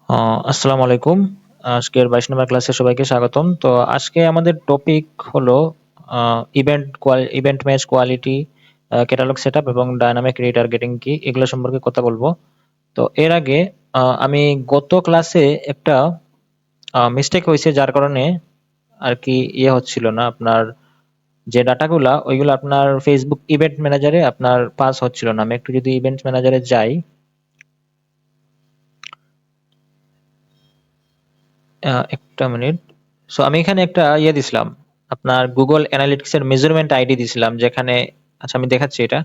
আসসালামু আলাইকুম। আজকের ২২ নম্বর ক্লাসে সবাইকে স্বাগতম। তো আজকে আমাদের টপিক হলো event match quality, catalogue setup এবং ডায়নামিক রিটার্গেটিং কি এগুলো সম্পর্কে কথা বলবো। তো এর আগে আমি গত ক্লাসে একটা মিস্টেক হয়েছে, যার কারণে আর কি হচ্ছিল না আপনার যে ডাটাগুলা ওইগুলো আপনার ফেসবুক ইভেন্ট ম্যানেজারে আপনার পাস হচ্ছিল না। আমি একটু যদি ইভেন্ট ম্যানেজারে যাই, একটা মিনিট। সো আমি এখানে একটা দিছিলাম, আপনার গুগল অ্যানালিটিক্স এর মেজারমেন্ট আইডি দিছিলাম, যেখানে আচ্ছা আমি দেখাচ্ছি এটা।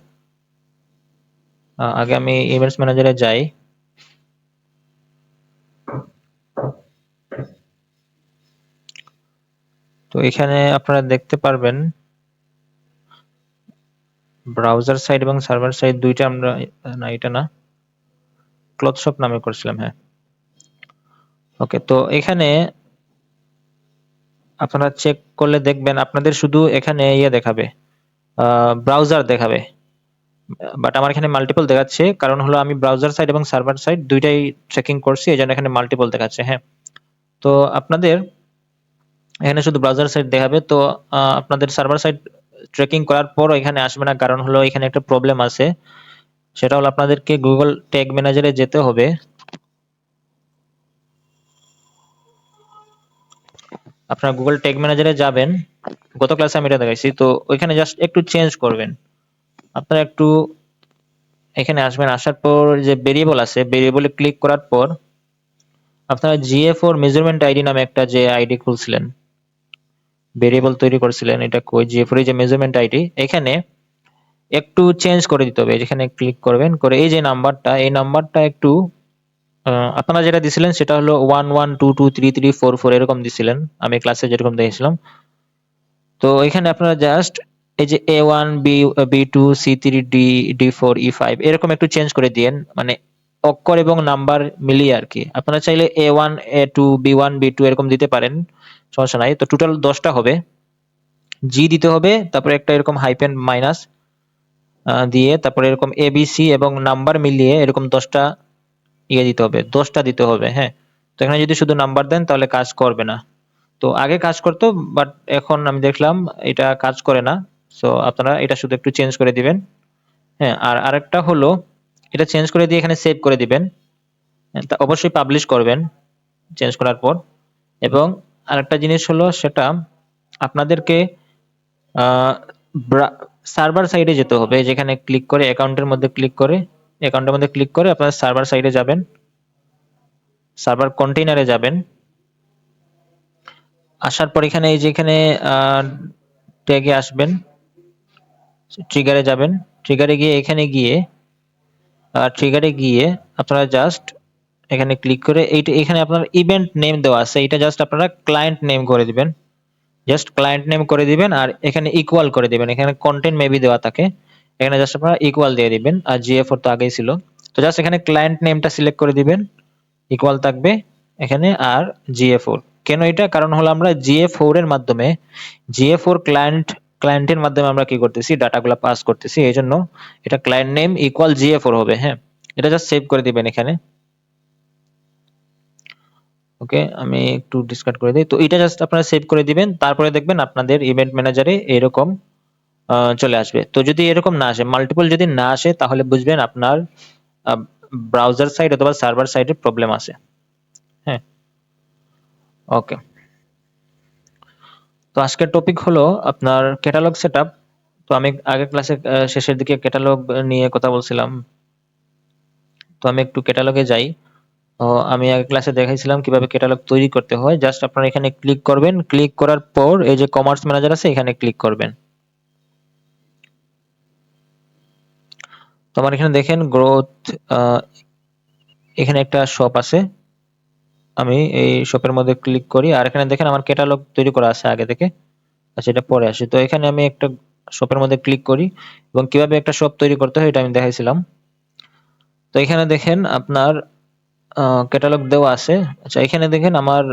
আগে আমি ইভেন্টস ম্যানেজারে যাই। তো এখানে আপনারা দেখতে পারবেন ব্রাউজার সাইড এবং সার্ভার সাইড দুইটা আমরা, না এটা না, ক্লথ শপ নামে করছিলাম, হ্যাঁ। ওকে, তো এখানে আপনারা চেক করলে দেখবেন আপনাদের শুধু এখানে দেখাবে, ব্রাউজার দেখাবে, বাট আমার এখানে মাল্টিপল দেখাচ্ছে। কারণ হলো আমি ব্রাউজার সাইড এবং সার্ভার সাইড দুইটাই ট্রেকিং করছি, এই জন্য এখানে মাল্টিপল দেখাচ্ছে, হ্যাঁ। তো আপনাদের এখানে শুধু ব্রাউজার সাইড দেখাবে। তো আপনাদের সার্ভার সাইড ট্রেকিং করার পর এখানে আসবে না, কারণ হলো এখানে একটা প্রবলেম আছে। সেটা হলো আপনাদেরকে গুগল ট্যাগ ম্যানেজারে যেতে হবে। আপনারা গুগল ট্যাগ ম্যানেজারে যাবেন, গত ক্লাসে আমি এটা দেখাইছি। তো ওইখানে জাস্ট একটু চেঞ্জ করবেন। আপনারা একটু এখানে আসবেন, আসার পর যে ভেরিয়েবল আছে, ভেরিয়েবলে ক্লিক করার পর আপনারা GA4 মেজারমেন্ট আইডি নামে একটা যে আইডি খুলছিলেন, ভেরিয়েবল তৈরি করছিলেন, এটা কই, GA4 যে মেজারমেন্ট আইডি, এখানে একটু চেঞ্জ করে দিতে হবে। যেখানে ক্লিক করবেন, করে এই যে নাম্বারটা, এই নাম্বারটা একটু আপনারা যেটা দিছিলেন সেটা হলো 11223334 এরকম দিছিলেন, আমি ক্লাসে যেরকম দেখেছিলাম। তো এখানে আপনারা জাস্ট এই যে A1 B2 C3 D4 E5 এরকম একটু চেঞ্জ করে দিয়েন, মানে অক্ষর এবং নাম্বার মিলিয়ে আর কি। আপনারা চাইলে A1 A2 B1 B2 এরকম দিতে পারেন, সমস্যা নাই। তো টোটাল 10টা হবে, জি দিতে হবে, তারপরে একটা এরকম হাইপেন মাইনাস দিয়ে তারপরে এরকম ABC এবং নাম্বার মিলিয়ে এরকম 10টা দিতে হবে, 10টা দিতে হবে, হ্যাঁ। তো এখানে যদি শুধু নাম্বার দেন তাহলে কাজ করবে না। তো আগে কাজ করতো, বাট এখন আমি দেখলাম এটা কাজ করে না। সো আপনারা এটা শুধু একটু চেঞ্জ করে দিবেন, হ্যাঁ। আর আরেকটা হলো, এটা চেঞ্জ করে দিয়ে এখানে সেভ করে দিবেন, হ্যাঁ, তা অবশ্যই পাবলিশ করবেন চেঞ্জ করার পর। এবং আরেকটা জিনিস হলো সেটা আপনাদেরকে সার্ভার সাইডে যেতে হবে, যেখানে ক্লিক করে অ্যাকাউন্টের মধ্যে ক্লিক করে আপনারা সার্ভার সাইডে যাবেন, সার্ভার কন্টেইনারে যাবেন। আসার পর এখানে এই যে এখানে ট্যাগে আসবেন, ট্রিগারে যাবেন, ট্রিগারে গিয়ে ট্রিগারে গিয়ে আপনারা জাস্ট এখানে ক্লিক করে এইটা, এখানে আপনার ইভেন্ট নেম দেওয়া আছে, এটা জাস্ট আপনারা ক্লায়েন্ট নেম করে দিবেন, জাস্ট ক্লায়েন্ট নেম করে দিবেন। আর এখানে ইকুয়াল করে দিবেন, এখানে কন্টেন্ট মেবি দেওয়া থাকে, এখানে জাস্ট আপনারা ইকুয়াল দিয়ে দিবেন। আর GA4 তো আগেই ছিল, তো জাস্ট এখানে ক্লায়েন্ট নেমটা সিলেক্ট করে দিবেন, ইকুয়াল থাকবে এখানে। আর GA4 কেন এটা, কারণ হলো আমরা GA4 ক্লায়েন্টের মাধ্যমে আমরা কি করতেছি, ডাটাগুলো পাস করতেছি, এই জন্য এটা ক্লায়েন্ট নেম ইকুয়াল GA4 হবে, হ্যাঁ। এটা জাস্ট সেভ করে দিবেন এখানে। ওকে, আমি একটু ডিসকার্ড করে দিই। তো এটা জাস্ট আপনারা সেভ করে দিবেন, তারপরে দেখবেন আপনাদের ইভেন্ট ম্যানেজারে এরকম চলে আসবে। তো যদি এরকম না আসে, মাল্টিপল যদি না আসে, তাহলে বুঝবেন আপনার ব্রাউজার সাইড অথবা সার্ভার সাইডে প্রবলেম আছে, হ্যাঁ। ওকে, তো আজকের টপিক হলো আপনার ক্যাটালগ সেটআপ। তো আমি আগের ক্লাসে শেষের দিকে ক্যাটালগ নিয়ে কথা বলছিলাম, তো আমি একটু ক্যাটালগে যাই। আমি আগের ক্লাসে দেখাইছিলাম কিভাবে ক্যাটালগ তৈরি করতে হয়। জাস্ট আপনারা এখানে ক্লিক করবেন, ক্লিক করার পর এই যে কমার্স ম্যানেজার আছে, এখানে ক্লিক করবেন। তো আমার এখানে দেখেন গ্রোথ, এখানে একটা শপ আছে, আমি এই শপের মধ্যে ক্লিক করি। আর এখানে দেখেন আমার ক্যাটালগ তৈরি করা আছে আগে থেকে, আচ্ছা এটা পরে আসি। তো এখানে আমি একটা শপের মধ্যে ক্লিক করি এবং কিভাবে একটা শপ তৈরি করতে হয় এটা আমি দেখাইছিলাম। তো এখানে দেখেন আপনার ক্যাটালগ দেওয়া আছে। আচ্ছা এখানে দেখেন আমার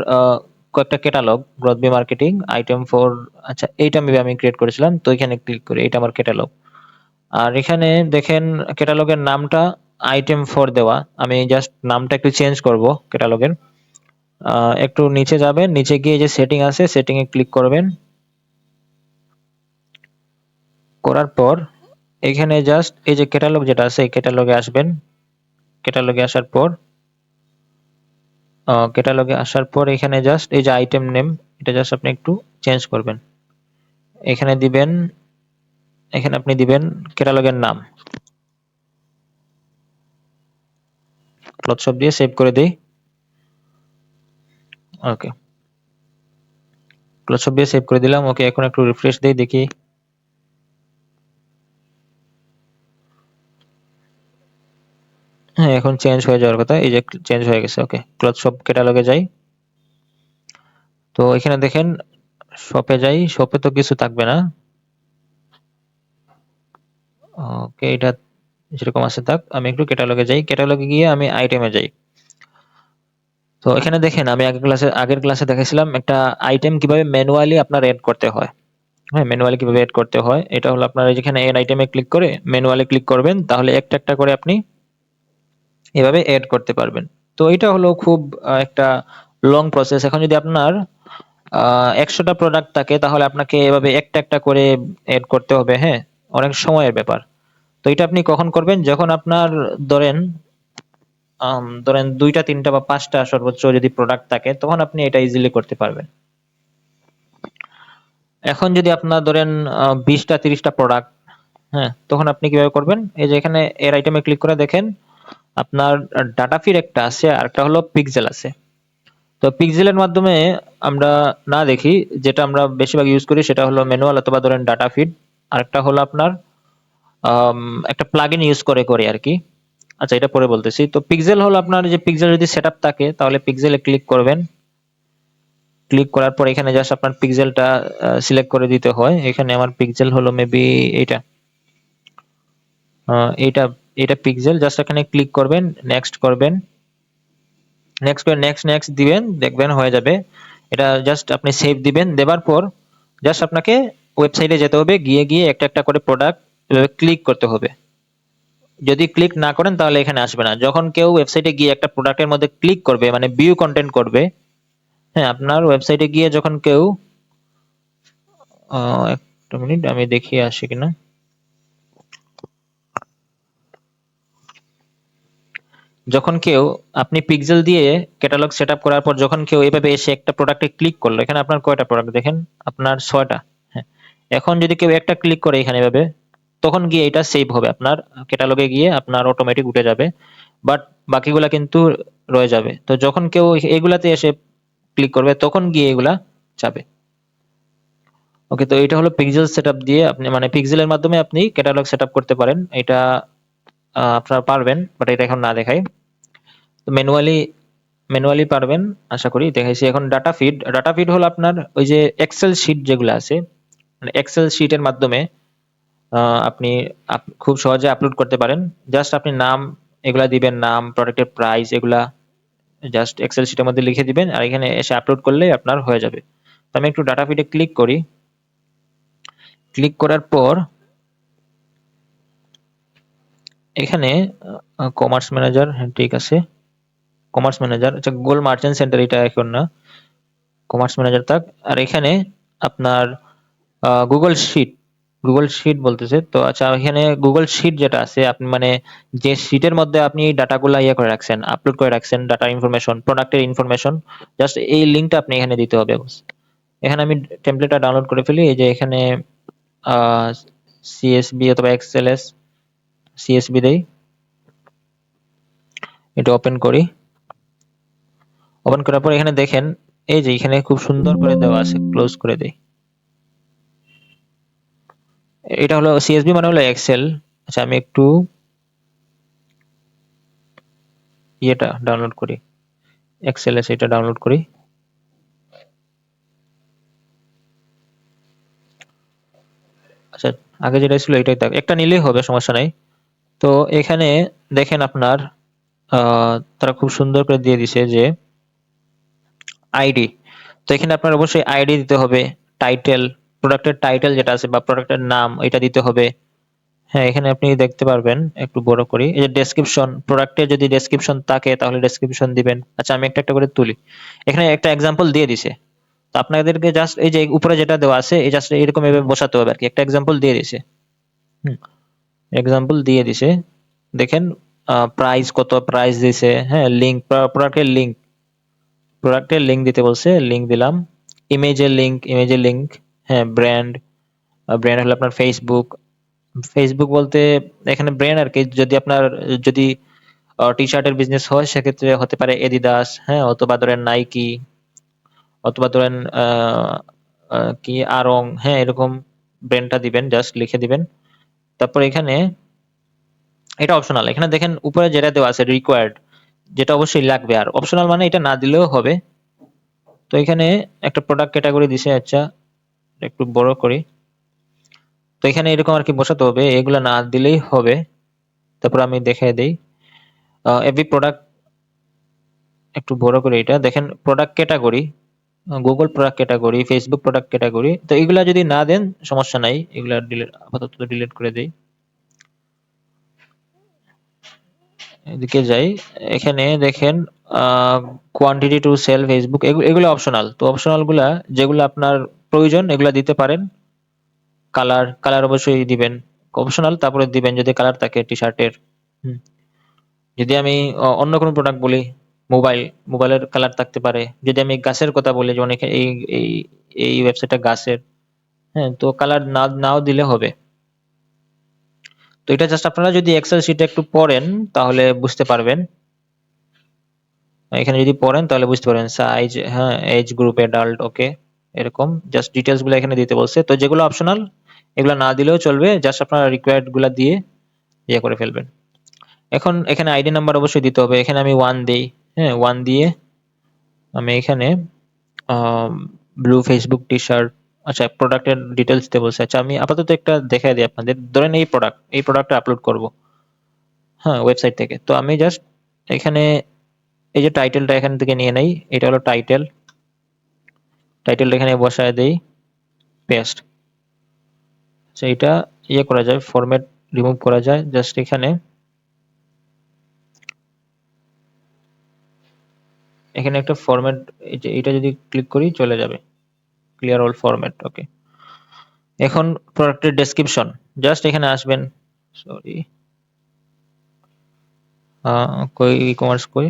কয়েকটা catalogue, growth b marketing item 4, আচ্ছা এইটা মেবি আমি ক্রিয়েট করেছিলাম। তো এখানে ক্লিক করি, এটা আমার ক্যাটালগ। আর এখানে দেখেন ক্যাটালগের নামটা আইটেম ফর দেওয়া, আমি জাস্ট নামটা একটু চেঞ্জ করব ক্যাটালগের। একটু নিচে যাবেন, নিচে গিয়ে যে সেটিং আছে সেটিং এ ক্লিক করবেন। করার পর এখানে জাস্ট এই যে ক্যাটালগ যেটা আছে এই ক্যাটালগে আসবেন। ক্যাটালগে আসার পর এখানে জাস্ট এই যে আইটেম নেম, এটা জাস্ট আপনি একটু চেঞ্জ করবেন। এখানে দিবেন, এখানে আপনি দিবেন ক্যাটালগের নাম। ক্লথ শপ দিয়ে সেভ করে দিই। ওকে, ক্লথ শপ দিয়ে সেভ করে দিলাম। ওকে, এখন একটু রিফ্রেশ দেই, দেখি। হ্যাঁ, এখন চেঞ্জ হয়ে যাওয়ার কথা, এই যে চেঞ্জ হয়ে গেছে। ওকে, ক্লথ শপ ক্যাটালগে যাই। তো এখানে দেখেন শপে যাই, শপে তো কিছু থাকবে না। ওকে, এটা যেরকম আছে থাক, আমি একটু ক্যাটালগে যাই। ক্যাটালগে গিয়ে আমি আইটেমে যাই। তো এখানে দেখেন আমি আগের ক্লাসে দেখেছিলাম একটা আইটেম কিভাবে ম্যানুয়ালি আপনার এড করতে হয়। হ্যাঁ, ম্যানুয়ালি কিভাবে এড করতে হয়, এটা হলো আপনার যেখানে এড আইটেমে ক্লিক করে ম্যানুয়ালি ক্লিক করবেন, তাহলে একটা একটা করে আপনি এভাবে এড করতে পারবেন। তো এটা হলো খুব একটা লং প্রসেস। এখন যদি আপনার 100টা প্রোডাক্ট থাকে তাহলে আপনাকে এভাবে একটা একটা করে এড করতে হবে। হ্যাঁ, অনেক সময়ের ব্যাপার। তো এটা আপনি কখন করবেন, যখন আপনার ধরেন ধরেন 2টা 3টা বা 5টা সর্বোচ্চ যদি প্রোডাক্ট থাকে, তখন আপনি এটা ইজিলি করতে পারবেন। এখন যদি আপনার ধরেন 20টা 30টা প্রোডাক্ট, হ্যাঁ, তখন আপনি কিভাবে করবেন, এই যে এখানে এর আইটেমে ক্লিক করে দেখেন আপনার ডাটা ফিড একটা আছে আর একটা হলো পিক্সেল আছে। তো পিক্সেলের মাধ্যমে আমরা না দেখি, যেটা আমরা বেশিরভাগ ইউজ করি সেটা হলো ম্যানুয়াল অথবা ধরেন ডাটা ফিড। আরেকটা হলো আপনার আম, একটা প্লাগইন ইউজ করে করি আর কি। আচ্ছা, এটা পরে বলতেছি। তো পিক্সেল হলো আপনার, যে পিক্সেল যদি সেটআপ থাকে তাহলে পিক্সেলে ক্লিক করবেন। ক্লিক করার পর এখানে জাস্ট আপনার পিক্সেলটা সিলেক্ট করে দিতে হয়। এখানে আমার পিক্সেল হলো মেবি এইটা, এইটা এটা পিক্সেল। জাস্ট এখানে ক্লিক করবেন, নেক্সট করবেন, নেক্সট করে নেক্সট নেক্সট দিবেন, দেখবেন হয়ে যাবে। এটা জাস্ট আপনি সেভ দিবেন। দেবার পর জাস্ট আপনাকে ওয়েবসাইটে যেতে হবে, গিয়ে গিয়ে একটা একটা করে প্রোডাক্ট এভাবে ক্লিক করতে হবে। যদি ক্লিক না করেন তাহলে এখানে আসবে না। যখন কেউ ওয়েবসাইটে গিয়ে একটা প্রোডাক্টের মধ্যে ক্লিক করবে, মানে ভিউ কন্টেন্ট করবে, হ্যাঁ, আপনার ওয়েবসাইটে গিয়ে যখন কেউ একটা মিনিট আমি দেখিয়ে আসি কিনা। যখন কেউ আপনি পিক্সেল দিয়ে ক্যাটালগ সেটআপ করার পর যখন কেউ এভাবে এসে একটা প্রোডাক্টে ক্লিক করলো, এখানে আপনার কয়টা প্রোডাক্ট দেখেন, আপনার 6টা। হ্যাঁ, এখন যদি কেউ একটা ক্লিক করে এখানে এভাবে, তখন গিয়ে এটা সেভ হবে আপনার ক্যাটালগে, গিয়ে আপনার অটোমেটিক উঠে যাবে। বাট বাকিগুলা কিন্তু রয়ে যাবে। তো যখন কেউ এগুলাতে এসে ক্লিক করবে তখন গিয়ে এগুলা যাবে। ওকে, তো এটা হলো পিক্সেল সেটআপ দিয়ে আপনি, মানে পিক্সেলের মাধ্যমে আপনি ক্যাটালগ সেটআপ করতে পারেন। এটা আপনারা পারবেন, বাট এটা এখন না দেখাই। তো ম্যানুয়ালি পারবেন আশা করি, দেখাইছি। এখন ডাটা ফিড হলো আপনার ওই যে এক্সেল শিট যেগুলো আছে, মানে এক্সেল শিটের মাধ্যমে আপনি খুব সহজে আপলোড করতে পারেন। জাস্ট আপনি নাম এগুলা দিবেন, নাম, প্রোডাক্টের প্রাইস, এগুলা জাস্ট এক্সেল শিটের মধ্যে লিখে দিবেন আর এখানে এসে আপলোড করলে আপনার হয়ে যাবে। তো আমি একটু ডাটা ফিডে ক্লিক করি। ক্লিক করার পর এখানে কমার্স ম্যানেজার, হ্যাঁ ঠিক আছে, কমার্স ম্যানেজার, আচ্ছা গুগল মার্চেন্ট সেন্টার এটা এখন না, কমার্স ম্যানেজার থাক। আর এখানে আপনার গুগল শিট, গুগল শিট বলতেছে তো। আচ্ছা, এখানে গুগল শিট যেটা আছে, আপনি মানে যে শিটের মধ্যে আপনি ডাটাগুলা ইয়ে করে রাখছেন, আপলোড করে রাখছেন, ডাটা ইনফরমেশন, প্রোডাক্টের ইনফরমেশন, জাস্ট এই লিঙ্কটা আপনি এখানে দিতে হবে। এখানে আমি টেমপ্লেটটা ডাউনলোড করে ফেলি। এই যে এখানে সিএসবি অথবা এক্সএলএস, সিএসবি দেই, এটা ওপেন করি। ওপেন করার পর এখানে দেখেন এই যে এখানে খুব সুন্দর করে দেওয়া আছে, ক্লোজ করে দেই। এটা হলো সিএসবি, মানে হলো এক্সেল। আচ্ছা, আমি একটু ইয়েটা ডাউনলোড করি, এক্সএলএস এটা ডাউনলোড করি। আচ্ছা, আগে যেটা ছিল এটাই থাক, একটা নিলেই হবে, সমস্যা নাই। তো এখানে দেখেন আপনার তারা খুব সুন্দর করে দিয়ে দিছে যে আইডি। তো এখানে আপনার অবশ্যই আইডি দিতে হবে, টাইটেল, প্রোডাক্টের টাইটেল যেটা আছে বা প্রোডাক্টের নাম এটা দিতে হবে। হ্যাঁ, এখানে আপনি দেখতে পারবেন, একটু বড় করি, এই যে ডেসক্রিপশন, প্রোডাক্টের যদি ডেসক্রিপশন থাকে তাহলে ডেসক্রিপশন দিবেন। আচ্ছা, আমি একটা একটা করে তুলি। এখানে একটা এক্সাম্পল দিয়ে দিছে, তো আপনাদেরকে জাস্ট এই যে উপরে যেটা দেওয়া আছে এই জাস্ট এরকম এভাবে বসাতে হবে আর কি। একটা এক্সাম্পল দিয়ে দিছে, এক্সাম্পল দিয়ে দিছে, দেখেন প্রাইস কত, প্রাইস দিছে, হ্যাঁ, লিঙ্ক, প্রোডাক্টের লিঙ্ক দিতে বলছে, লিঙ্ক দিলাম, ইমেজের লিঙ্ক, হ্যাঁ, ব্র্যান্ড হলো আপনার ফেসবুক। ফেসবুক বলতে এখানে ব্র্যান্ড আর কি, যদি আপনার যদি টি শার্টের বিজনেস হয় সেক্ষেত্রে হতে পারে এডিদাস, হ্যাঁ, অথবা ধরেন নাইকি, অথবা ধরেন কি আরং, হ্যাঁ, এরকম ব্র্যান্ডটা দিবেন, জাস্ট লিখে দিবেন। তারপর এখানে এটা অপশনাল, এখানে দেখেন উপরে যেটা দেওয়া আছে রিকোয়ার্ড, যেটা অবশ্যই লাগবে, আর অপশনাল মানে এটা না দিলেও হবে। তো এখানে একটা প্রোডাক্ট ক্যাটাগরি দিছে, আচ্ছা একটু বড় করি। তো এখানে এরকম আর কি বসাতে হবে, এগুলা না দিলেই হবে। তারপর আমি দেখাই দেই এভরি প্রোডাক্ট, একটু বড় করে, এটা দেখেন product category, Google product category, Facebook product category. তো এগুলা যদি না দেন সমস্যা নাই, এগুলা ডিলিট, আপাতত ডিলিট করে দেই। এদিকে যাই, এখানে দেখেন কোয়ান্টিটি টু সেল ফেসবুক, এগুলো অপশনাল। তো অপশনাল গুলা যেগুলো আপনার প্রয়োজন এগুলা দিতে পারেন। কালার অবশ্যই দিবেন অপশনাল, তারপরে দিবেন যদি কালার থাকে টি শার্টের। যদি আমি অন্য কোনো প্রোডাক্ট বলি, মোবাইল, মোবাইলের কালার থাকতে পারে। যদি আমি গাছের কথা বলি, যেমন এই এই এই ওয়েবসাইটটা গাছের, হ্যাঁ, তো কালার নাও দিলে হবে। তো এটা জাস্ট আপনারা যদি এক্সেল শিটে একটু পড়েন তাহলে বুঝতে পারবেন। এখানে যদি পড়েন তাহলে বুঝতে পারবেন, সাইজ, হ্যাঁ, এজ গ্রুপ অ্যাডাল্ট, ওকে, এরকম জাস্ট ডিটেলস গুলো এখানে দিতে বলছে। তো যেগুলো অপশনাল এগুলো না দিলেও চলবে, জাস্ট আপনারা রিকোয়ার্ড গুলা দিয়ে ইয়ে করে ফেলবেন। এখন এখানে আইডি নাম্বার অবশ্যই দিতে হবে, এখানে আমি 1 দেই, হ্যাঁ, 1 দিয়ে আমি এখানে ব্লু ফেসবুক টি শার্ট, আচ্ছা প্রোডাক্টের ডিটেলস দিতে বলছে। আচ্ছা, আমি আপাতত একটা দেখাই দিই আপনাদের, ধরেন এই প্রোডাক্টটা আপলোড করব, হ্যাঁ, ওয়েবসাইট থেকে। তো আমি জাস্ট এখানে এই যে টাইটেলটা এখান থেকে নিয়ে নেই, এটা হলো টাইটেলটা এখানে বসায় দেই, পেস্ট। আচ্ছা, এটা ইয়ে করা যায়, ফরম্যাট রিমুভ করা যায়, জাস্ট এখানে একটা ফরম্যাট, এটা যদি ক্লিক করি চলে যাবে, ক্লিয়ার অল ফরম্যাট, ওকে। এখন প্রোডাক্টের ডেসক্রিপশন, জাস্ট এখানে আসবেন, সরি, কই ই কমার্স কই,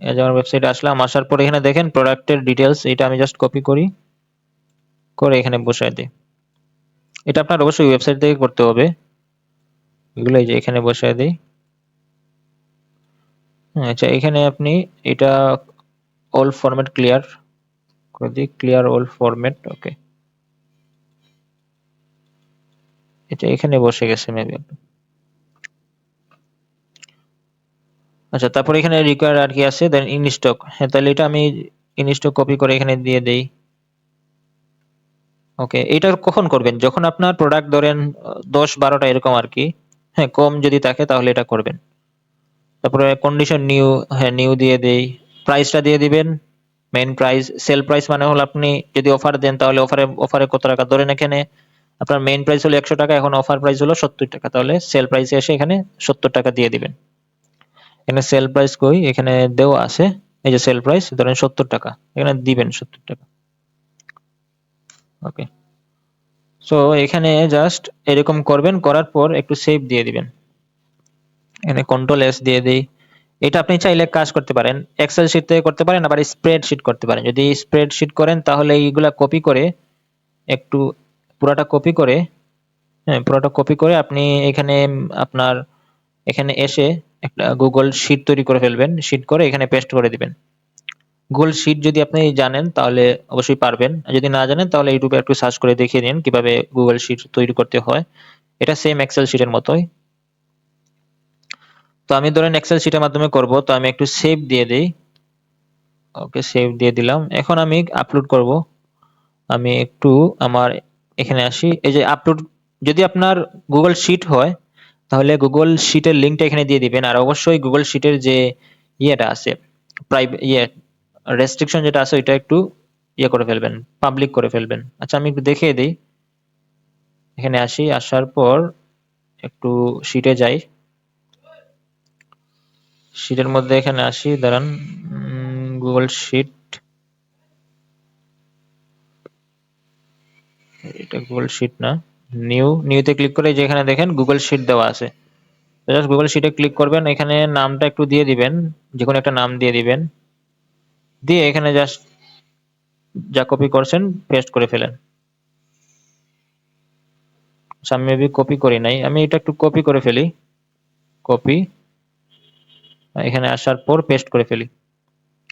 এই যে আমার ওয়েবসাইটে আসলাম, আসার পরে এখানে দেখেন প্রোডাক্টের ডিটেলস, এটা আমি জাস্ট কপি করি, করে এখানে বসায় দিই। এটা আপনার অবশ্যই ওয়েবসাইট থেকে করতে হবে, এগুলো এই যে এখানে বসায় দিই। আচ্ছা, এখানে আপনি এটা অল ফরম্যাট ক্লিয়ার করে দিই, ক্লিয়ার অল ফরম্যাট, ওকে। এটা এখানে বসে গেছে মেবি। আচ্ছা, তারপর এখানে রিকোয়ার আর কি আছে, দেন ইন স্টক, হ্যাঁ, তাহলে এটা আমি ইন স্টক কপি করে এখানে দিয়ে দেই, ওকে। এটা কখন করবেন, যখন আপনার প্রোডাক্ট ধরেন 10-12টা এরকম আর কি, হ্যাঁ, কম যদি থাকে তাহলে এটা করবেন। তারপরে কন্ডিশন নিউ, হ্যাঁ, নিউ দিয়ে দেই, প্রাইসটা দিয়ে দিবেন, মেইন প্রাইস, সেল প্রাইস মানে হলো আপনি যদি অফার দেন তাহলে অফারে কত টাকা, ধরেন এখানে আপনার মেইন প্রাইস হলো 100 টাকা, এখন অফার প্রাইস হলো 70 টাকা, তাহলে সেল প্রাইসে এসে এখানে 70 টাকা দিয়ে দিবেন। এখানে সেল প্রাইস কই, এখানে দেওয়া আছে, এই যে সেল প্রাইস ধরেন 70 টাকা, এখানে দিবেন 70 টাকা, ওকে। সো এখানে জাস্ট এরকম করবেন, করার পর একটু সেভ দিয়ে দিবেন, এখানে কন্ট্রোল এস দিয়ে দিই। এটা আপনি চাইলে কাজ করতে পারেন, এক্সেল শিট থেকে করতে পারেন, আবার স্প্রেডশিট করতে পারেন। যদি স্প্রেডশিট করেন তাহলে এইগুলা কপি করে একটু পুরাটা কপি করে, হ্যাঁ, পুরোটা কপি করে আপনি এখানে আপনার এখানে এসে একটা গুগল শিট তৈরি করে ফেলবেন, শিট করে এখানে পেস্ট করে দিবেন। গুগল শিট যদি আপনি জানেন তাহলে অবশ্যই পারবেন, আর যদি না জানেন তাহলে ইউটিউবে একটু সার্চ করে দেখিয়ে নিন কিভাবে গুগল শিট তৈরি করতে হয়। এটা সেম এক্সেল শিটের মতোই। তো আমি ধরেন এক্সেল শিটের মাধ্যমে করব, তো আমি একটু সেভ দিয়ে দেই, ওকে, সেভ দিয়ে দিলাম। এখন আমি আপলোড করব, আমি একটু আমার এখানে আসি, এই যে আপলোড, যদি আপনার গুগল শিট হয় তাহলে গুগল শিটের লিঙ্কটা এখানে দিয়ে দিবেন, আর অবশ্যই গুগল শিটের যে ইয়েটা আছে, প্রাইভেট রেস্ট্রিকশন যেটা আছে ওইটা একটু করে ফেলবেন, পাবলিক করে ফেলবেন। আচ্ছা, আমি একটু দেখিয়ে দিই, এখানে আসি, আসার পর একটু শিটে যাই, শিটের মধ্যে এখানে আসি, দাঁড়ান, গুগল শিট, এটা গুগল শিট না, নিউতে ক্লিক করে যে এখানে দেখেন গুগল শিট দেওয়া আছে, জাস্ট গুগল শিটে ক্লিক করবেন, এখানে নামটা একটু দিয়ে দিবেন, যে কোনো একটা নাম দিয়ে দিবেন, দিয়ে এখানে জাস্ট যা কপি করছেন পেস্ট করে ফেলেন। আমি মেবি কপি করি নাই, আমি এটা একটু কপি করে ফেলি, কপি, এখানে আসার পর পেস্ট করে ফেলি,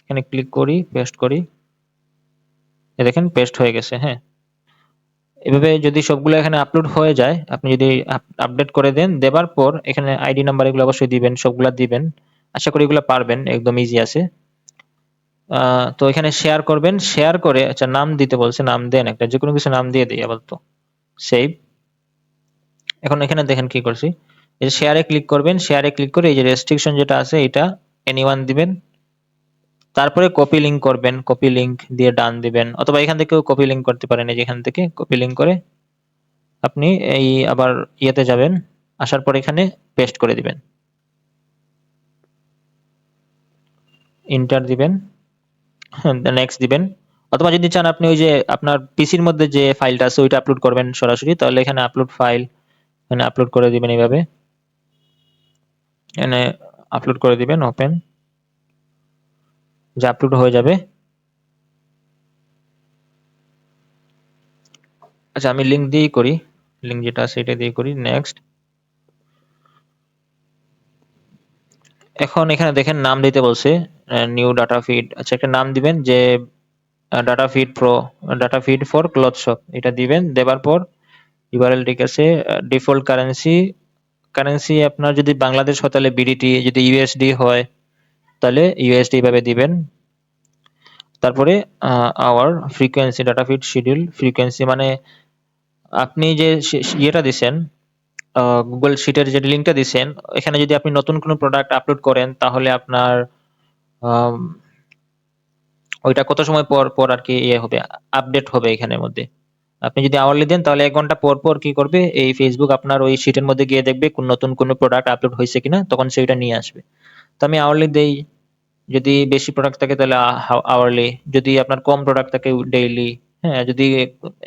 এখানে ক্লিক করি, পেস্ট করি, দেখেন পেস্ট হয়ে গেছে। হ্যাঁ, এভাবে যদি সবগুলো এখানে আপলোড হয়ে যায়, আপনি যদি আপডেট করে দেন, দেবার পর এখানে আইডি নাম্বার এগুলো অবশ্যই দিবেন, সবগুলা দিবেন, আশা করি এগুলো পারবেন, একদম ইজি আছে। তো এখানে শেয়ার করবেন, শেয়ার করে, আচ্ছা নাম দিতে বলছে, নাম দেন একটা, যে কোনো কিছু নাম দিয়ে দিই আপাতত, সেভ। এখন এখানে দেখেন কি করছি, এই যে শেয়ারে ক্লিক করবেন, শেয়ারে ক্লিক করে এই যে রেস্ট্রিকশন যেটা আছে এটা এনিওয়ান দিবেন, তারপরে কপি লিঙ্ক করবেন, কপি লিঙ্ক দিয়ে ডান দিবেন, অথবা এখান থেকেও কপি লিঙ্ক করতে পারেন, এই যে এখান থেকে কপি লিঙ্ক করে আপনি এই আবার ইয়েতে যাবেন, আসার পর এখানে পেস্ট করে দিবেন, ইন্টার দিবেন, নেক্সট দিবেন, অথবা যদি চান আপনি ওই যে আপনার পিসির মধ্যে যে ফাইলটা আছে ওইটা আপলোড করবেন সরাসরি, তাহলে এখানে আপলোড ফাইল, এখানে আপলোড করে দিবেন, এইভাবে এখানে আপলোড করে দিবেন, ওপেন, যে আপলোড হয়ে যাবে। আচ্ছা আমি লিঙ্ক দিয়েই করি, লিঙ্ক যেটা আছে এটা দিয়ে করি, নেক্সট। এখন এখানে দেখেন নাম দিতে বলছে, নিউ ডাটা ফিড, আচ্ছা একটা নাম দিবেন, যে data feed pro, data feed for cloth shop, এটা দিবেন, দেবার পর ইউআরএল ঠিক আছে, ডিফল্ট কারেন্সি, কারেন্সি আপনার যদি বাংলাদেশ হয় তাহলে বিডিটি, যদি ইউএসডি হয় তাহলে ইউএসডি ভাবে দিবেন, তারপরে hour frequency, data feed schedule frequency, মানে আপনি যে ইয়েটা দিছেন, গুগল শিটের যে লিঙ্কটা দিছেন, এখানে যদি আপনি নতুন কোনো প্রোডাক্ট আপলোড করেন তাহলে আপনার আম, ওইটা কত সময় পর পর আর কি ইয়ে হবে, আপডেট হবে এখানের মধ্যে। আপনি যদি আওয়ারলি দেন তাহলে 1 ঘন্টা পর পর কি করবে, এই ফেসবুক আপনার ওই শিটের মধ্যে গিয়ে দেখবে কোন নতুন কোনো প্রোডাক্ট আপলোড হয়েছে কিনা, তখন সেইটা নিয়ে আসবে। তো আমি আওয়ারলি দেই, যদি বেশি প্রোডাক্ট থাকে তাহলে আওয়ারলি, যদি আপনার কম প্রোডাক্ট থাকে ডেইলি, হ্যাঁ যদি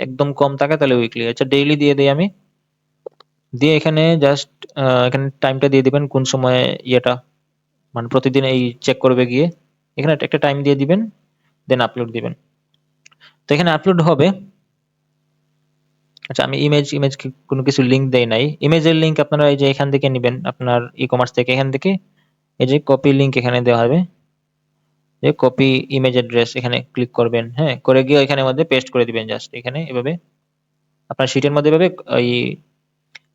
একদম কম থাকে তাহলে উইকলি। আচ্ছা ডেইলি দিয়ে দিই আমি, দিয়ে এখানে জাস্ট এখানে টাইমটা দিয়ে দিবেন কোন সময় ইয়েটা, মানে প্রতিদিন এই চেক করবে গিয়ে, এখানে একটা টাইম দিয়ে দিবেন, দেন আপলোড দিবেন, তো এখানে আপলোড হবে। আচ্ছা আমি ইমেজ কোনো কিছু লিঙ্ক দেই নাই, ইমেজের লিঙ্ক আপনারা এই যে এখান থেকে নেবেন, আপনার ই কমার্স থেকে, এখান থেকে এই যে কপি লিঙ্ক এখানে দেওয়া হবে, যে কপি ইমেজ অ্যাড্রেস, এখানে ক্লিক করবেন, হ্যাঁ করে গিয়ে এখানে মধ্যে পেস্ট করে দিবেন, জাস্ট এখানে এভাবে আপনার শিটের মধ্যে এভাবে ওই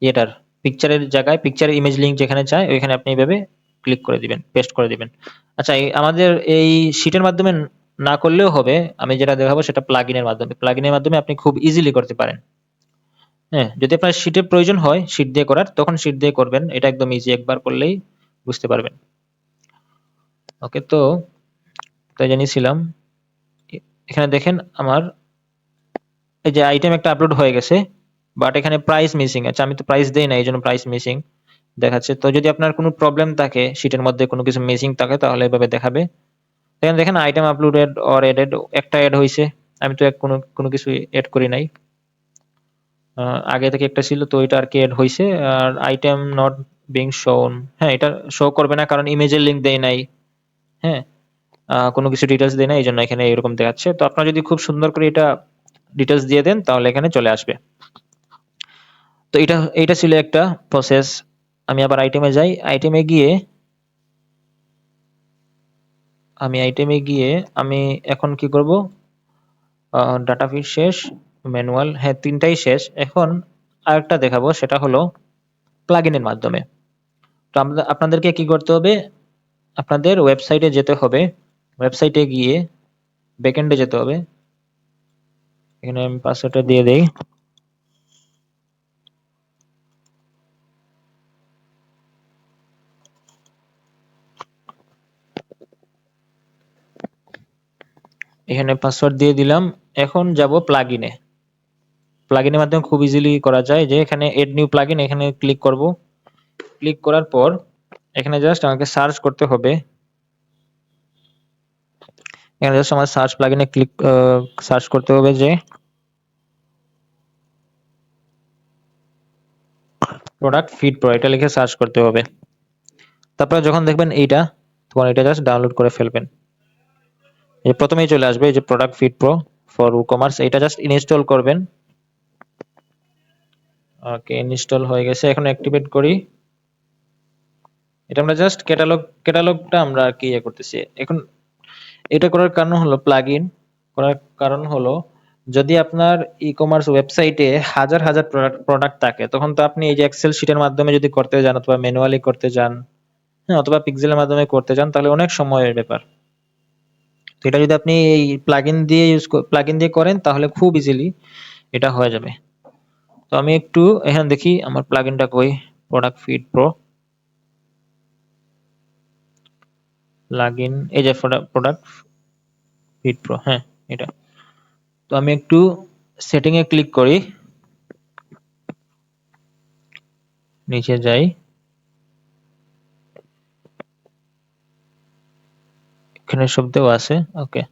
ইয়েটার পিকচারের জায়গায় পিকচারের ইমেজ লিঙ্ক যেখানে চায় ওইখানে আপনি এভাবে ক্লিক করে দিবেন, পেস্ট করে দিবেন। আচ্ছা আমাদের এই শিটের মাধ্যমে না করলেও হবে, আমি যেটা দেখাবো সেটা প্লাগইনের মাধ্যমে, প্লাগইনের মাধ্যমে আপনি খুব ইজিলি করতে পারেন। হ্যাঁ যদি আপনার শিটের প্রয়োজন হয় শিট দিয়ে করার, তখন শিট দিয়ে করবেন, এটা একদম ইজি, একবার করলেই বুঝতে পারবেন। ওকে, তো তাই জানিয়েছিলাম, এখানে দেখেন আমার এই যে আইটেম একটা আপলোড হয়ে গেছে, বাট এখানে প্রাইস মিসিং আছে, আমি তো প্রাইস দেই না এই জন্য প্রাইস মিসিং দেখাচ্ছে। তো যদি আপনার কোনো প্রবলেম থাকে, শিটের মধ্যে কোনো কিছু মিসিং থাকে, তাহলে এভাবে দেখাবে। এখানে দেখেন আইটেম আপলোডেড অর এডেড, একটা এড হয়েছে, আমি তো কোনো কোনো কিছু এড করি নাই, আগে থেকে একটা ছিল তো ওইটা আর কি এড হয়েছে। আর আইটেম নট বিং শোন, হ্যাঁ এটা শো করবে না কারণ ইমেজের লিঙ্ক দেয় নাই, হ্যাঁ কোনো কিছু ডিটেলস দেয় না, এই জন্য এখানে এরকম দেখাচ্ছে। তো আপনারা যদি খুব সুন্দর করে এটা ডিটেলস দিয়ে দেন তাহলে এখানে চলে আসবে। তো এটা এইটা ছিল একটা প্রসেস। আমি আবার আইটেমে যাই, আইটেমে গিয়ে আমি এখন কি করব, ডাটা ফিড শেষ, ম্যানুয়াল, হ্যাঁ তিনটাই শেষ। এখন আরেকটা দেখাবো, সেটা হলো প্লাগইনের মাধ্যমে। তো আপনাদেরকে কি করতে হবে, আপনাদের ওয়েবসাইটে যেতে হবে, ওয়েবসাইটে গিয়ে ব্যাকএন্ডে যেতে হবে, এখানে আমি পাসওয়ার্ডটা দিয়ে দেই, এখানে পাসওয়ার্ড দিয়ে দিলাম। এখন যাব প্লাগইনে, প্লাগইনের মাধ্যমে খুব ইজিলি করা যায়। যে এখানে এড নিউ প্লাগইন, এখানে ক্লিক করব। ক্লিক করার পর এখানে জাস্ট আমাকে সার্চ করতে হবে। এখানে জাস্ট আমার সার্চ প্লাগইনে ক্লিক সার্চ করতে হবে যে প্রোডাক্ট ফিড প্রো, এটা লিখে সার্চ করতে হবে। তারপরে যখন দেখবেন এইটা, তখন এটা জাস্ট ডাউনলোড করে ফেলবেন। এই প্রথমেই চলে আসবে এই যে product feed pro for WooCommerce, এটা জাস্ট ইনস্টল করবেন। ওকে, ইনস্টল হয়ে গেছে। এখন অ্যাক্টিভেট করি। এটা আমরা জাস্ট ক্যাটালগটা আমরা আর কি ইয়ে করতেছি এখন। এটা করার কারণ হলো, প্লাগইন করার কারণ হলো, যদি আপনার ই কমার্স ওয়েবসাইটে হাজার হাজার প্রোডাক্ট থাকে, তখন তো আপনি এই যে এক্সেল শিটের মাধ্যমে যদি করতে যান অথবা ম্যানুয়ালি করতে যান, হ্যাঁ, অথবা পিক্সেলের মাধ্যমে করতে যান, তাহলে অনেক সময়ের ব্যাপার। তো এটা যদি আপনি এই প্লাগইন দিয়ে করেন, তাহলে খুব ইজিলি এটা হয়ে যাবে। তো আমি একটু এখানে দেখি আমার প্লাগইনটা কই। প্রোডাক্ট ফিড প্রো প্লাগইন, এই যে প্রোডাক্ট ফিড প্রো, হ্যাঁ এটা। তো আমি একটু সেটিং এ ক্লিক করি, নিচে যাই, এখানে সব দেওয়া আছে। ওকে,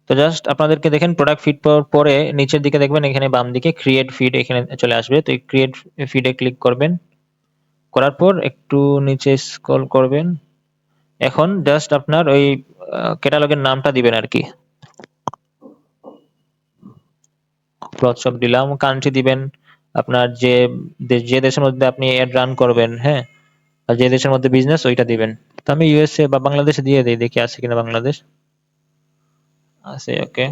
তো জাস্ট আপনাদেরকে দেখেন প্রোডাক্ট ফিড পরে নিচের দিকে দেখবেন এখানে বাম দিকে ক্রিয়েট ফিড এখানে চলে আসবে। তো এই ক্রিয়েট ফিডে ক্লিক করবেন, করার পর একটু নিচে স্ক্রল করবেন। এখন জাস্ট আপনার ওই ক্যাটালগের নামটা দিবেন আর কি। ক্লথ শপ দিলাম, কান্ট্রি দিবেন আপনার যে দেশের মধ্যে আপনি অ্যাড রান করবেন, হ্যাঁ, আর যে দেশের মধ্যে বিজনেস ওইটা দিবেন। তো আমি ইউএসএ বা বাংলাদেশে দিয়ে দিই, দেখি আছে কিনা। বাংলাদেশ আছে, ওকে।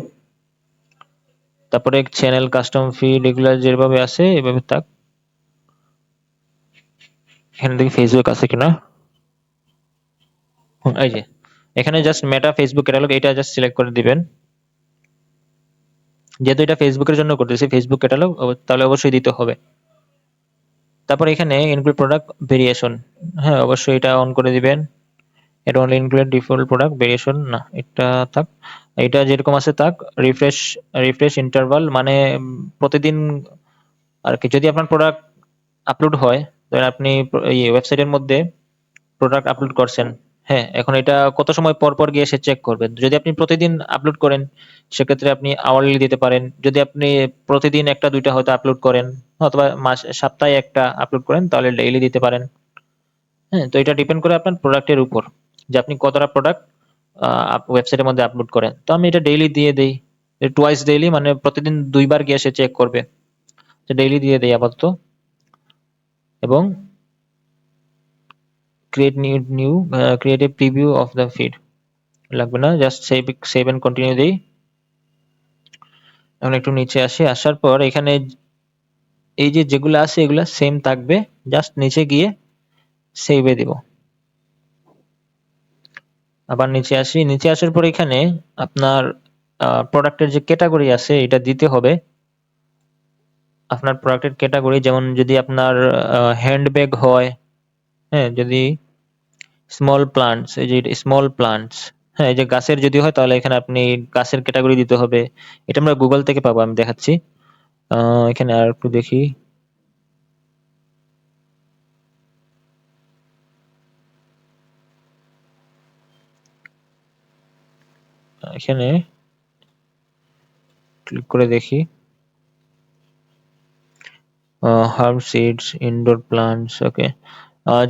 তারপরে চ্যানেল কাস্টম ফিড এগুলা যেভাবে আছে এভাবে থাক। এখানে দেখি ফেসবুক আছে কিনা। এই যে এখানে জাস্ট মেটা ফেসবুক ক্যাটালগ, এটা জাস্ট সিলেক্ট করে দিবেন। যেহেতু এটা ফেসবুকের জন্য করতেছি, ফেসবুক ক্যাটালগ, তাহলে অবশ্যই দিতে হবে। তারপর এখানে ইনক্লুড প্রোডাক্ট ভেরিয়েশন, হ্যাঁ অবশ্যই এটা অন করে দিবেন। এটা only include default product variation না, এটা থাক। এটা যেরকম আছে থাক। রিফ্রেশ রিফ্রেশ ইন্টারভাল, মানে প্রতিদিন আর কি। যদি আপনার প্রোডাক্ট আপলোড হয়, ধরেন আপনি এই ওয়েবসাইটের মধ্যে প্রোডাক্ট আপলোড করছেন, হ্যাঁ, এখন এটা কত সময় পর পর গিয়ে সে চেক করবেন। যদি আপনি প্রতিদিন আপলোড করেন, সেক্ষেত্রে আপনি আওয়ারলি দিতে পারেন। যদি আপনি প্রতিদিন একটা দুইটা হয়তো আপলোড করেন, অথবা সপ্তাহে একটা আপলোড করেন, তাহলে ডেইলি দিতে পারেন। হ্যাঁ, তো এটা ডিপেন্ড করে আপনার প্রোডাক্টের উপর, যে আপনি কতটা প্রোডাক্ট ওয়েবসাইটের মধ্যে আপলোড করেন। তো আমি এটা ডেইলি দিয়ে দেই, টুয়াইস ডেইলি, মানে প্রতিদিন দুইবার গিয়ে সে চেক করবে। তো ডেইলি দিয়ে দেই আপাতত। এবং create a preview of the feed লাগবে না, জাস্ট সেভ এন্ড কন্টিনিউ দেই। এখন একটু নিচে আসি, আসার পর এখানে এই যে যেগুলো আছে এগুলা সেম থাকবে, জাস্ট নিচে গিয়ে সেভে দিব। আবার নিচে আসি, নিচে আসার পর এখানে আপনার প্রোডাক্টের যে ক্যাটাগরি আছে এটা দিতে হবে। আপনার প্রোডাক্টের ক্যাটাগরি, যেমন যদি আপনার হ্যান্ডব্যাগ হয়, হ্যাঁ, যদি স্মল প্লান্টস, এই যে স্মল প্লান্টস, হ্যাঁ, এই যে গাছের যদি হয়, তাহলে এখানে আপনি গাছের ক্যাটাগরি দিতে হবে। এটা আমরা গুগল থেকে পাবো, আমি দেখাচ্ছি। এখানে আর একটু দেখি। এখানে ক্লিক করে দেখি। হার্ব সিডস, ইনডোর প্লান্টস, ওকে।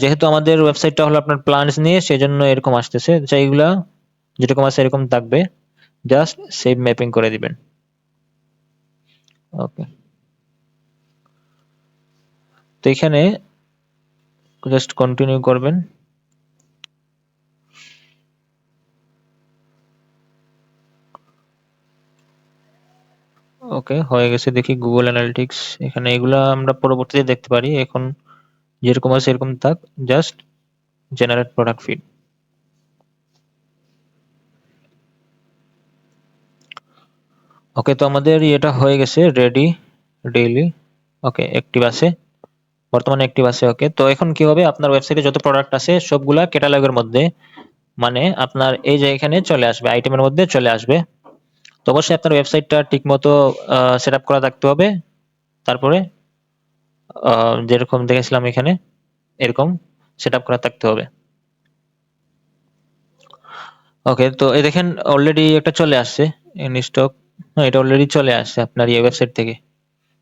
যেহেতু আমাদের ওয়েবসাইটটা হলো আপনার প্লান্টস নিয়ে, সেজন্য এরকম আসতেছে। এইগুলা যেরকম আছে এরকম থাকবে, জাস্ট সেভ ম্যাপিং করে দিবেন। ওকে, তো এখানে জাস্ট কন্টিনিউ করবেন। ওকে, হয়ে গেছে। দেখি গুগল অ্যানালিটিক্স, এখানে এগুলা আমরা পরবর্তীতে দেখতে পারি। এখন যেরকম আছে এরকম থাক, জাস্ট জেনারেট প্রোডাক্ট ফিড। ওকে, তো আমাদের এটা হয়ে গেছে রেডি ডেইলি। ওকে, অ্যাক্টিভ আছে, বর্তমানে অ্যাক্টিভ আছে। ওকে, তো এখন কি হবে, আপনার ওয়েবসাইটে যত প্রোডাক্ট আছে সবগুলা ক্যাটালগের মধ্যে, মানে আপনার এই যে এখানে চলে আসবে, আইটেমের মধ্যে চলে আসবে। তো অবশ্যই আপনার ওয়েবসাইটটা ঠিক মতো সেট আপ করা থাকতে হবে, তারপরে যেরকম দেখেছিলাম এখানে এরকম সেটআপ করা থাকতে হবে। ওকে, তো এই দেখেন অলরেডি একটা চলে আসছে ইন স্টক। এটা অলরেডি চলে আসছে আপনার এই ওয়েবসাইট থেকে।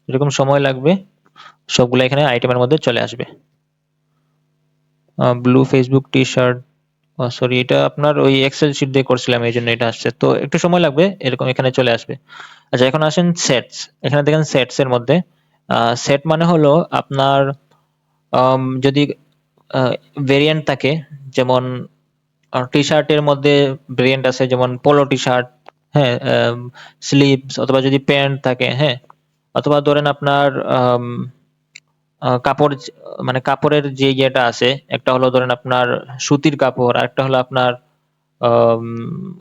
এরকম সময় লাগবে, সবগুলো এখানে আইটেমের মধ্যে চলে আসবে। Blue Facebook T shirt, sorry এটা আপনার ওই এক্সেল শিট দিয়ে করছিলাম এই জন্য এটা আসছে, তো একটু সময় লাগবে, এরকম এখানে চলে আসবে। আচ্ছা এখন আসেন সেটস। এখানে দেখেন সেটস এর মধ্যে সেট মানে হলো আপনার যদি ভেরিয়েন্ট থাকে, যেমন টি শার্টের মধ্যে ভেরিয়েন্ট আছে, যেমন পোলো টি শার্ট, হ্যাঁ, স্লিভস, অথবা যদি প্যান্ট থাকে, হ্যাঁ, অথবা ধরেন আপনার কাপড় মানে কাপড়ের যে ইয়েটা আছে, একটা হলো ধরেন আপনার সুতির কাপড়, আর একটা হলো আপনার আম,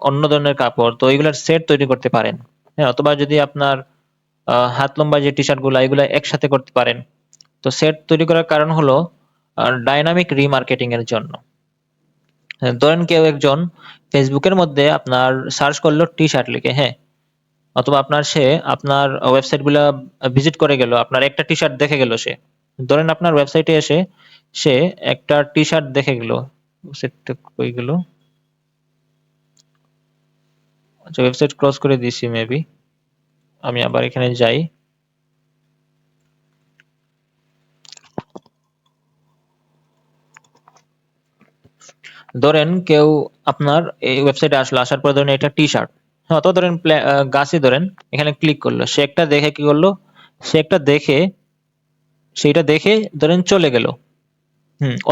অন্য ধরনের কাপড়, তো এগুলার সেট তৈরি করতে পারেন। হ্যাঁ, অথবা যদি আপনার হাত লম্বা যে টি শার্ট গুলা এগুলা একসাথে করতে পারেন। তো সেট তৈরি করার কারণ হলো ডাইনামিক রিমার্কেটিং এর জন্য। হ্যাঁ, ধরেন কেউ একজন ফেসবুকের মধ্যে আপনার সার্চ করলো টি শার্ট লিখে, হ্যাঁ, অথবা সে আপনার ওয়েবসাইট গুলা ভিজিট করে গেল, আপনার একটা টি শার্ট দেখে গেল সে, ধরেন আপনার ওয়েবসাইটে এসে সে একটা টি শার্ট দেখে গেল, ওয়েবসাইটটা কই গেল, আচ্ছা ওয়েবসাইট ক্লোজ করে দিছি মেবি, আমি আবার এখানে যাই। ধরেন কেউ আপনার এই ওয়েবসাইটে আসলো, আসার পর ধরেন এটা টি শার্ট, হ্যাঁ, অথবা ধরেন গাছই ধরেন, এখানে ক্লিক করলো, সে একটা দেখে কি করলো, সে একটা দেখে সেইটা দেখে ধরেন চলে গেল,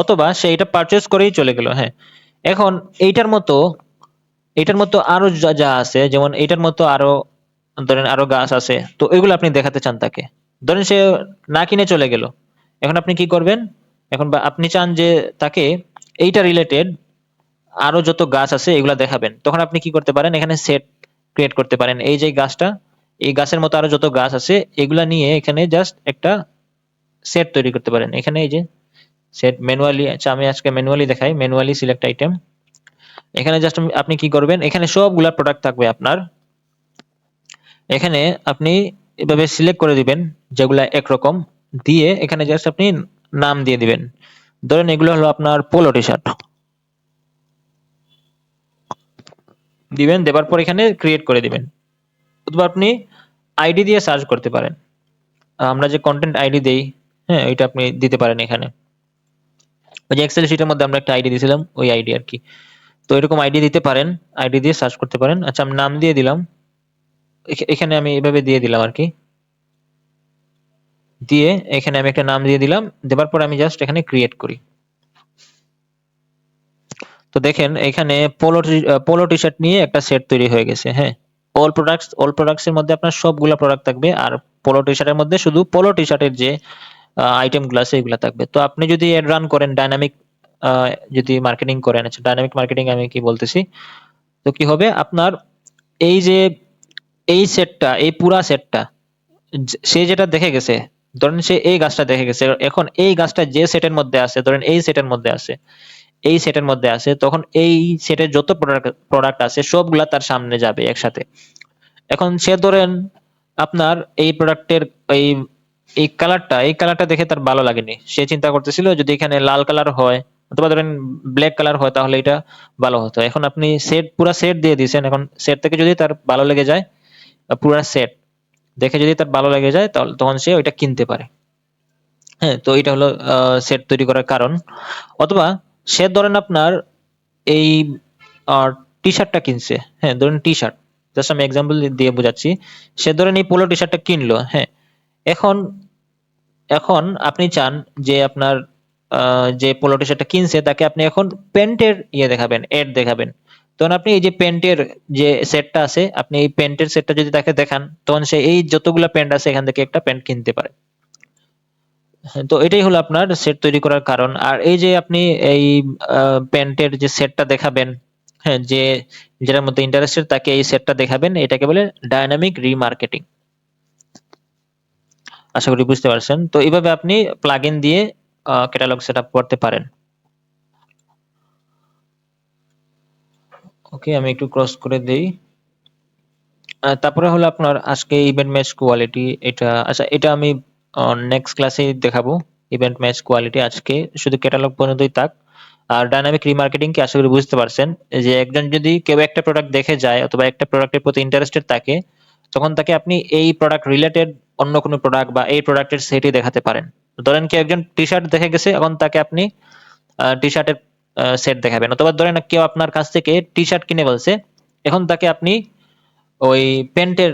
অথবা সে এটা পারচেজ করেই চলে গেল, হ্যাঁ। এখন এইটার মতো এটার মতো আরো যা যা আছে, যেমন এইটার মতো আরো ধরেন আরো গাছ আছে, তো এগুলো আপনি দেখাতে চান তাকে, ধরেন সে না কিনে চলে গেল, এখন আপনি কি করবেন, এখন বা আপনি চান যে তাকে এইটা রিলেটেড আরো যত গাছ আছে এগুলা দেখাবেন, তখন আপনি কি করতে পারেন, এখানে সেট ক্রিয়েট করতে পারেন, এই যে গাছটা, এই গাছের মতো আরো যত গাছ আছে এগুলা নিয়ে এখানে জাস্ট একটা সেট তৈরি করতে পারেন। এখানে এই যে সেট ম্যানুয়ালি, আচ্ছা আমি আজকে ম্যানুয়ালি দেখাই, ম্যানুয়ালি সিলেক্ট আইটেম। এখানে জাস্ট আপনি কি করবেন, এখানে সবগুলা প্রোডাক্ট থাকবে আপনার, এখানে আপনি এভাবে সিলেক্ট করে দিবেন যেগুলা একরকম, দিয়ে এখানে জাস্ট আপনি নাম দিয়ে দিবেন, ধরেন এগুলো হলো আপনার পোলো টি শার্ট দিবেন, দেবার পর এখানে ক্রিয়েট করে দিবেন, অথবা আপনি আইডি দিয়ে সার্চ করতে পারেন, আমরা যে কন্টেন্ট আইডি দেই, হ্যাঁ এটা আপনি দিতে পারেন এখানে, ওই যে এক্সেল শিটের মধ্যে আমরা একটা আইডি দিয়েছিলাম ওই আইডি আর কি, তো এরকম আইডি দিতে পারেন, আইডি দিয়ে সার্চ করতে পারেন। আচ্ছা আমি নাম দিয়ে দিলাম, এখানে আমি এভাবে দিয়ে দিলাম আর কি, দিয়ে এখানে আমি একটা নাম দিয়ে দিলাম, দেবার পর আমি জাস্ট এখানে ক্রিয়েট করি। তো দেখেন এখানে পোলো টি শার্ট নিয়ে একটা সেট তৈরি হয়ে গেছে, হ্যাঁ। অল প্রোডাক্টস এর মধ্যে আপনার সবগুলা প্রোডাক্ট থাকবে, আর পোলো টি শার্টের মধ্যে শুধু পোলো টি শার্টের যে আইটেম গুলো আছে এগুলা থাকবে। তো আপনি যদি এড রান করেন ডাইনামিক, যদি মার্কেটিং করেন, আচ্ছা ডাইনামিক মার্কেটিং আমি কি বলতেছি, তো কি হবে আপনার এই যে এই সেটটা, এই পুরা সেটটা সে যেটা দেখে গেছে, ধরেন সে এই গাছটা দেখে গেছে, এখন এই গাছটা যে সেটের মধ্যে আছে, ধরেন এই সেটের মধ্যে আছে, এই সেটের মধ্যে আছে, তখন এই সেটের যত প্রোডাক্ট আছে সবগুলা তার সামনে যাবে একসাথে। এখন সে ধরেন আপনার এই প্রোডাক্টের এই এই কালারটা দেখে তার ভালো লাগেনি, সে চিন্তা করতেছিল যদি এখানে লাল কালার হয় অথবা ধরেন ব্ল্যাক কালার হয় তাহলে এটা ভালো হতো। এখন আপনি পুরা সেট দিয়ে দিয়েছেন, এখন সেট থেকে যদি তার ভালো লেগে যায়, পুরা সেট দেখে যদি তার ভালো লেগে যায় তাহলে তখন সে ওইটা কিনতে পারে। হ্যাঁ, তো এটা হলো সেট তৈরি করার কারণ। অথবা সে ধরেন আপনার এই টি শার্টটা কিনছে, হ্যাঁ ধরেন টি শার্ট, জাস্ট আমি এক্সাম্পল দিয়ে বোঝাচ্ছি, সে ধরেন এই পোলো টি শার্টটা কিনলো, হ্যাঁ। এখন এখন আপনি চান যে আপনার যে পোলো টি শার্টটা কিনছে তাকে আপনি এখন প্যান্টের ইয়ে দেখাবেন, এড দেখাবেন, তখন আপনি এই যে প্যান্টের যে সেটটা আছে, আপনি এই প্যান্টের সেটটা যদি তাকে দেখান তখন সে এই যতগুলা প্যান্ট আছে এখান থেকে একটা প্যান্ট কিনতে পারে। হ্যাঁ, তো এটাই হলো আপনার সেট তৈরি করার কারণ। আর এই যে আপনি এই প্যান্টের যে সেটটা দেখাবেন, হ্যাঁ, যেটার মধ্যে ইন্টারেস্টেড তাকে এই সেটটা দেখাবেন, এটাকে বলে ডায়নামিক রিমার্কেটিং। আশা করি বুঝতে পারছেন। তো এইভাবে আপনি প্লাগইন দিয়ে ক্যাটালগ সেটআপ করতে পারেন। ওকে, আমি একটু ক্রস করে দেই। তারপরে হলো আপনার আজকে ইভেন্ট ম্যাচ কোয়ালিটি, এটা আচ্ছা এটা আমি নেক্সট ক্লাসে দেখাবো ইভেন্ট ম্যাচ কোয়ালিটি। আজকে শুধু ক্যাটালগ পর্যন্তই থাক। আর ডাইনামিক রিমার্কেটিং কি আশা করি বুঝতে পারছেন, যে একজন যদি কেউ একটা প্রোডাক্ট দেখে যায় অথবা একটা প্রোডাক্টের প্রতি ইন্টারেস্টেড থাকে, তখন তাকে আপনি এই প্রোডাক্ট রিলেটেড অন্য কোনো প্রোডাক্ট বা এই প্রোডাক্টের সেটই দেখাতে পারেন। ধরেন কি একজন টি শার্ট দেখে গেছে, এখন তাকে আপনি টি শার্টের সেট দেখাবেন। অথবা ধরেন কেউ আপনার কাছ থেকে টি শার্ট কিনে বলছে, এখন তাকে আপনি ওই প্যান্টের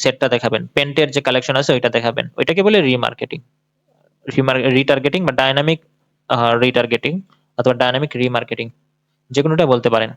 সেটটা দেখাবেন, প্যান্টের যে কালেকশন আছে ওইটা দেখাবেন। ওইটাকে বলে রিমার্কেটিং, রিটার্গেটিং বা ডাইনামিক রিটার্গেটিং অথবা ডাইনামিক রিমার্কেটিং, যে কোনোটা বলতে পারেন।